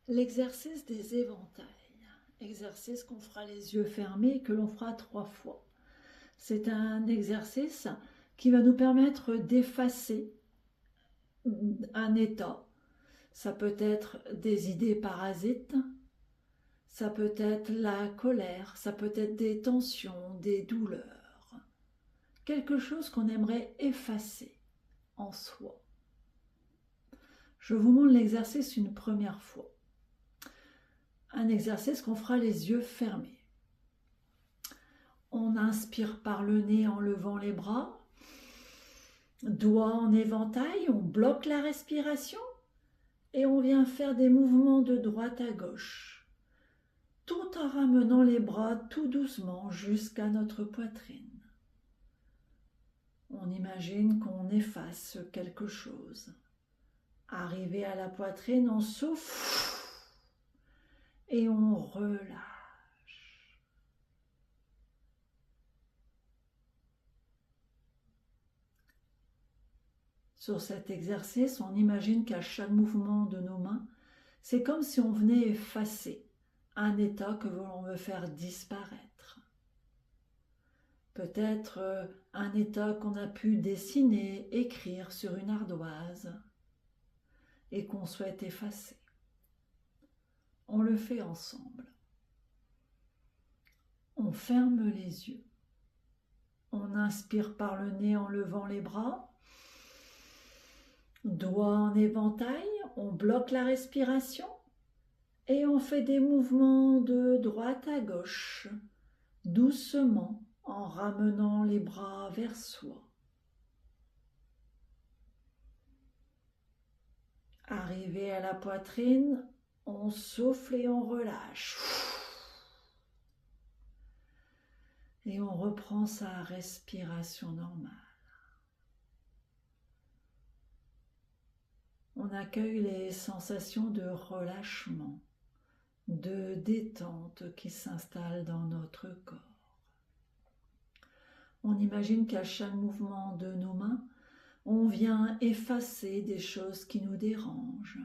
L'exercice des éventails. Exercice qu'on fera les yeux fermés et que l'on fera 3 fois. C'est un exercice qui va nous permettre d'effacer un état. Ça peut être des idées parasites, ça peut être la colère, ça peut être des tensions, des douleurs. Quelque chose qu'on aimerait effacer en soi. Je vous montre l'exercice une première fois. Un exercice qu'on fera les yeux fermés. On inspire par le nez en levant les bras. Doigts en éventail, on bloque la respiration et on vient faire des mouvements de droite à gauche, tout en ramenant les bras tout doucement jusqu'à notre poitrine. On imagine qu'on efface quelque chose. Arrivé à la poitrine, on souffle et on relâche. Sur cet exercice, on imagine qu'à chaque mouvement de nos mains, c'est comme si on venait effacer un état que l'on veut faire disparaître. Peut-être un état qu'on a pu dessiner, écrire sur une ardoise et qu'on souhaite effacer. On le fait ensemble. On ferme les yeux. On inspire par le nez en levant les bras. Doigts en éventail, on bloque la respiration et on fait des mouvements de droite à gauche, doucement en ramenant les bras vers soi. Arrivé à la poitrine, on souffle et on relâche. Et on reprend sa respiration normale. On accueille les sensations de relâchement, de détente qui s'installent dans notre corps. On imagine qu'à chaque mouvement de nos mains, on vient effacer des choses qui nous dérangent.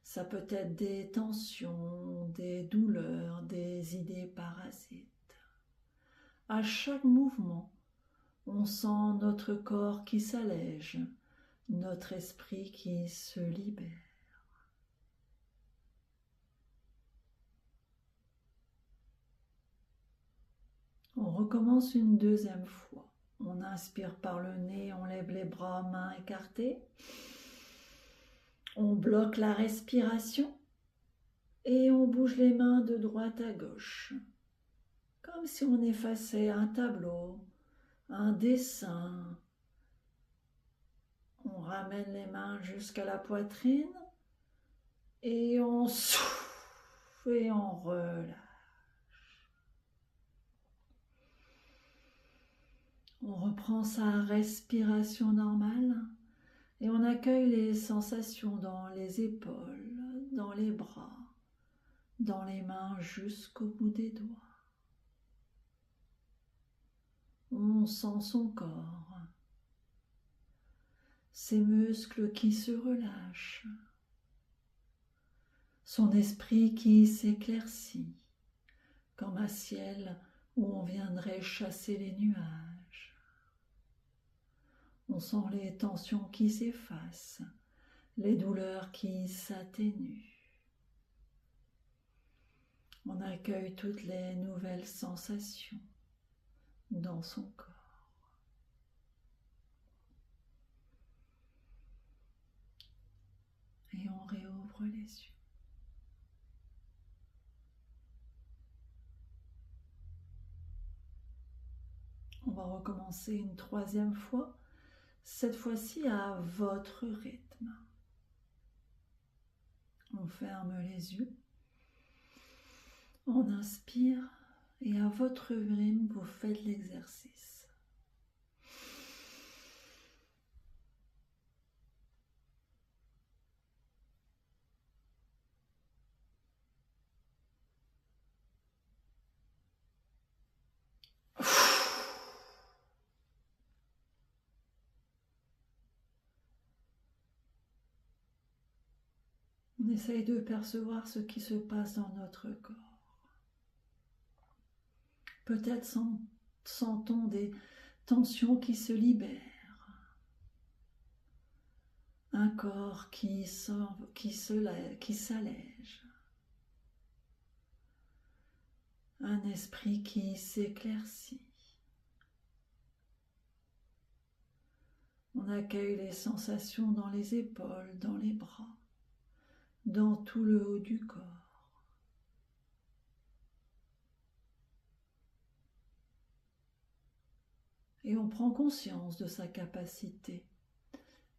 Ça peut être des tensions, des douleurs, des idées parasites. À chaque mouvement, on sent notre corps qui s'allège, notre esprit qui se libère. On recommence une deuxième fois. On inspire par le nez, on lève les bras, mains écartées. On bloque la respiration et on bouge les mains de droite à gauche. Comme si on effaçait un tableau, un dessin. On ramène les mains jusqu'à la poitrine et on souffle et on relâche. On reprend sa respiration normale et on accueille les sensations dans les épaules, dans les bras, dans les mains jusqu'au bout des doigts. On sent son corps, ses muscles qui se relâchent, son esprit qui s'éclaircit, comme un ciel où on viendrait chasser les nuages. On sent les tensions qui s'effacent, les douleurs qui s'atténuent. On accueille toutes les nouvelles sensations dans son corps. Et on réouvre les yeux. On va recommencer une troisième fois, cette fois-ci à votre rythme. On ferme les yeux, on inspire et à votre rythme, vous faites l'exercice. On essaye de percevoir ce qui se passe dans notre corps. Peut-être sent-on des tensions qui se libèrent, un corps qui s'allège, un esprit qui s'éclaircit. On accueille les sensations dans les épaules, dans les bras, dans tout le haut du corps. Et on prend conscience de sa capacité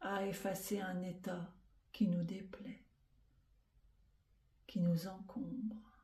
à effacer un état qui nous déplaît, qui nous encombre.